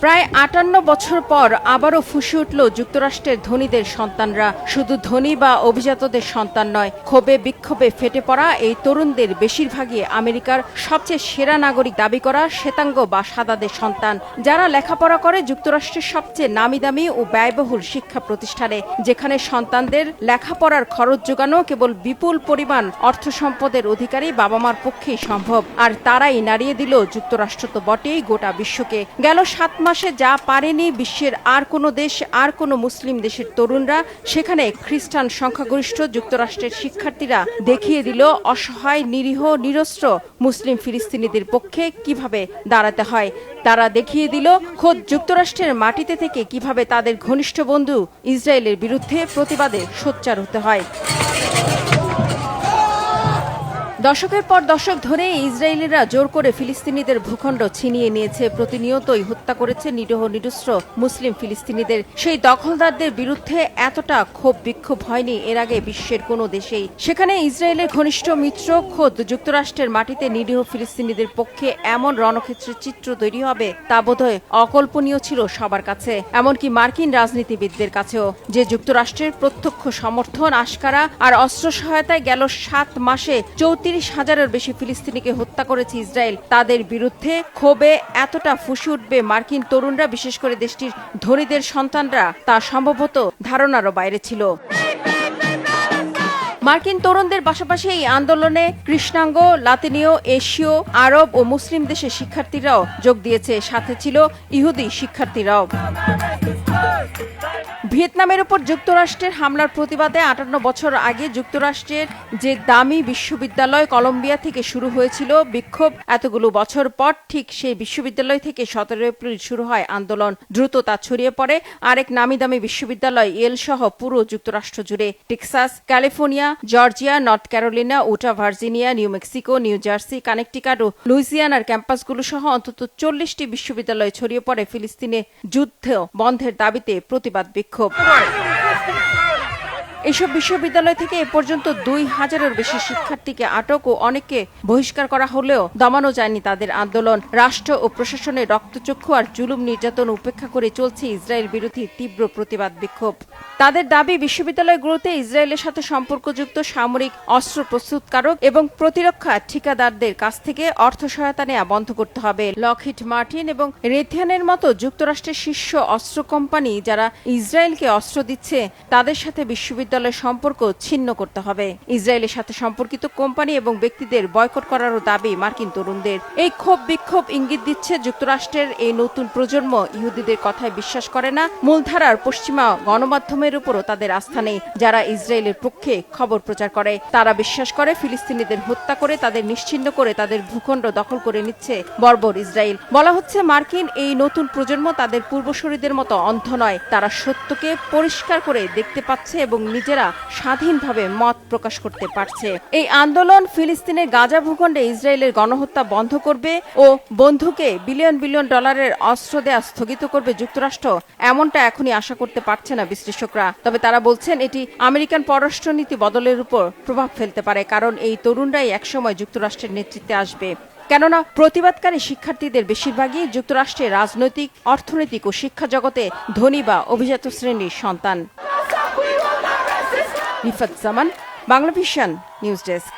প্রায় ৫৮ বছর পর আবারও ফুঁসে উঠল যুক্তরাষ্ট্রের ধনীদের সন্তানরা। শুধু ধনী বা অভিজাতদের সন্তান নয়, ক্ষোভে বিক্ষোভে ফেটে পড়া এই তরুণদের বেশিরভাগই আমেরিকার সবচেয়ে সেরা নাগরিক দাবি করা শ্বেতাঙ্গ বা সাদাদের সন্তান, যারা লেখাপড়া করে যুক্তরাষ্ট্রের সবচেয়ে নামিদামি ও ব্যয়বহুল শিক্ষা প্রতিষ্ঠানে, যেখানে সন্তানদের লেখাপড়ার খরচ যোগানো কেবল বিপুল পরিমাণ অর্থ সম্পদের অধিকারী বাবা মার পক্ষেই সম্ভব। আর তারাই নাড়িয়ে দিল যুক্তরাষ্ট্র তো বটেই, গোটা বিশ্বকে। গেল ৭ মাসে যা পারেনি বিশ্বের আর কোনো দেশ, আর কোনো মুসলিম দেশের তরুণরা, সেখানে খ্রিস্টান সংখ্যাগরিষ্ঠ যুক্তরাষ্ট্রের শিক্ষার্থীরা দেখিয়ে দিল অসহায়, নিরীহ, নিরস্ত্র মুসলিম ফিলিস্তিনিদের পক্ষে কিভাবে দাঁড়াতে হয়। তারা দেখিয়ে দিল খোদ যুক্তরাষ্ট্রের মাটিতে থেকে কিভাবে তাদের ঘনিষ্ঠ বন্ধু ইসরায়েলের বিরুদ্ধে প্রতিবাদে সোচ্চার হতে হয়। দশকের পর দশক ধরে ইসরায়েলিরা জোর করে ফিলিস্তিনিদের ভূখণ্ড ছিনিয়ে নিয়েছে, প্রতিনিয়তই হত্যা করেছে নিরীহ নিরস্ত্র মুসলিম ফিলিস্তিনিদের। সেই দখলদারদের বিরুদ্ধে এতটা ক্ষোভ বিক্ষোভ হয়নি এর আগে বিশ্বের কোনো দেশেই। সেখানে ইসরায়েলের ঘনিষ্ঠ মিত্র খোদ যুক্তরাষ্ট্রের মাটিতে নিরীহ ফিলিস্তিনিদের পক্ষে এমন রণক্ষেত্রের চিত্র তৈরি হবে তা বোধহয় অকল্পনীয় ছিল সবার কাছে, এমনকি মার্কিন রাজনীতিবিদদের কাছেও। যে যুক্তরাষ্ট্রের প্রত্যক্ষ সমর্থন, আশকারা আর অস্ত্র সহায়তায় গেল ৭ মাসে ৩৪,০০০-এর বেশি ফিলিস্তিনিকে হত্যা করেছে ইসরায়েল, তাদের বিরুদ্ধে ক্ষোভে এতটা ফুঁসে উঠবে মার্কিন তরুণরা, বিশেষ করে দেশটির ধনীদের সন্তানরা, তা সম্ভবত ধারণারও বাইরে ছিল। মার্কিন তরুণদের পাশাপাশি এই আন্দোলনে কৃষ্ণাঙ্গ, লাতিনীয়, এশীয়, আরব ও মুসলিম দেশের শিক্ষার্থীরাও যোগ দিয়েছে, সাথে ছিল ইহুদি শিক্ষার্থীরাও। ভিয়েতনামের উপর যুক্তরাষ্ট্রের হামলার প্রতিবাদে ৫৮ বছর আগে যুক্তরাষ্ট্রের যে দামি বিশ্ববিদ্যালয় কলম্বিয়া থেকে শুরু হয়েছিল বিক্ষোভ, এতগুলো বছর পর ঠিক সেই বিশ্ববিদ্যালয় থেকে ১৭ এপ্রিল শুরু হয় আন্দোলন। দ্রুত তা ছড়িয়ে পড়ে আরেক নামি দামি বিশ্ববিদ্যালয় ইয়েল সহ পুরো যুক্তরাষ্ট্র জুড়ে। Texas, California, Georgia, North Carolina, Utah, Virginia, New Mexico, New Jersey, Connecticut ও লুইজিয়ানার ক্যাম্পাসগুলো সহ অন্তত ৪০টি বিশ্ববিদ্যালয় ছড়িয়ে পড়ে ফিলিস্তিনে যুদ্ধ বন্ধের দাবিতে প্রতিবাদ বিক্ষোভ। এসব বিশ্ববিদ্যালয় থেকে এ পর্যন্ত ২,০০০-এর বেশি শিক্ষার্থীকে আটক ও অনেককে বহিষ্কার করা হলেও দমানো যায়নি তাদের আন্দোলন। রাষ্ট্র ও প্রশাসনের রক্তচক্ষু আর জুলুম নির্যাতন উপেক্ষা করে চলছে ইসরায়েল বিরোধী তীব্র প্রতিবাদ বিক্ষোভ। তাদের দাবি, বিশ্ববিদ্যালয়গুলোতে ইসরায়েলের সাথে সম্পর্কযুক্ত সামরিক অস্ত্র প্রস্তুতকারক এবং প্রতিরক্ষা ঠিকাদারদের কাছ থেকে অর্থ সহায়তা নেওয়া বন্ধ করতে হবে। লকহিড মার্টিন এবং রেথিয়ানের মতো যুক্তরাষ্ট্রের শীর্ষ অস্ত্র কোম্পানি যারা ইসরায়েলকে অস্ত্র দিচ্ছে, তাদের সাথে বিশ্ববিদ্যালয়ের সম্পর্ক ছিন্ন করতে হবে। ইসরায়েলের সাথে সম্পর্কিত কোম্পানি এবং ব্যক্তিদের বয়কট করারও দাবি মার্কিন তরুণদের। এই ক্ষোভ বিক্ষোভ ইঙ্গিত দিচ্ছে যুক্তরাষ্ট্রের এই নতুন প্রজন্ম ইহুদিদের কথায় বিশ্বাস করে না। মূলধারার পশ্চিমা গণমাধ্যমের উপরও তাদের আস্থা নেই, যারা ইসরায়েলের পক্ষে খবর প্রচার করে। তারা বিশ্বাস করে ফিলিস্তিনিদের হত্যা করে, তাদের নিশ্চিহ্ন করে তাদের ভূখণ্ড দখল করে নিচ্ছে বর্বর ইসরায়েল। বলা হচ্ছে মার্কিন এই নতুন প্রজন্ম তাদের পূর্বসূরীদের মতো অন্ধ নয়, তারা সত্যকে পরিষ্কার করে দেখতে পাচ্ছে এবং নিজেরা স্বাধীনভাবে মত প্রকাশ করতে পারছে। এই আন্দোলন ফিলিস্তিনের গাজা ভূখণ্ডে ইসরায়েলের গণহত্যা বন্ধ করবে ও বন্ধুকে বিলিয়ন বিলিয়ন ডলারের অস্ত্র দেয়া স্থগিত করবে যুক্তরাষ্ট্র, এমনটা এখনই আশা করতে পারছে না বিশ্লেষকরা। তবে তারা বলছেন এটি আমেরিকান পররাষ্ট্রনীতি বদলের উপর প্রভাব ফেলতে পারে, কারণ এই তরুণরাই একসময় যুক্তরাষ্ট্রের নেতৃত্বে আসবে। কেননা প্রতিবাদকারী শিক্ষার্থীদের বেশিরভাগই যুক্তরাষ্ট্রের রাজনৈতিক, অর্থনৈতিক ও শিক্ষা জগতে ধনী বা অভিজাত শ্রেণীর সন্তান। রিফাত জামান, বাংলা ভিশন, নিউজ ডেস্ক।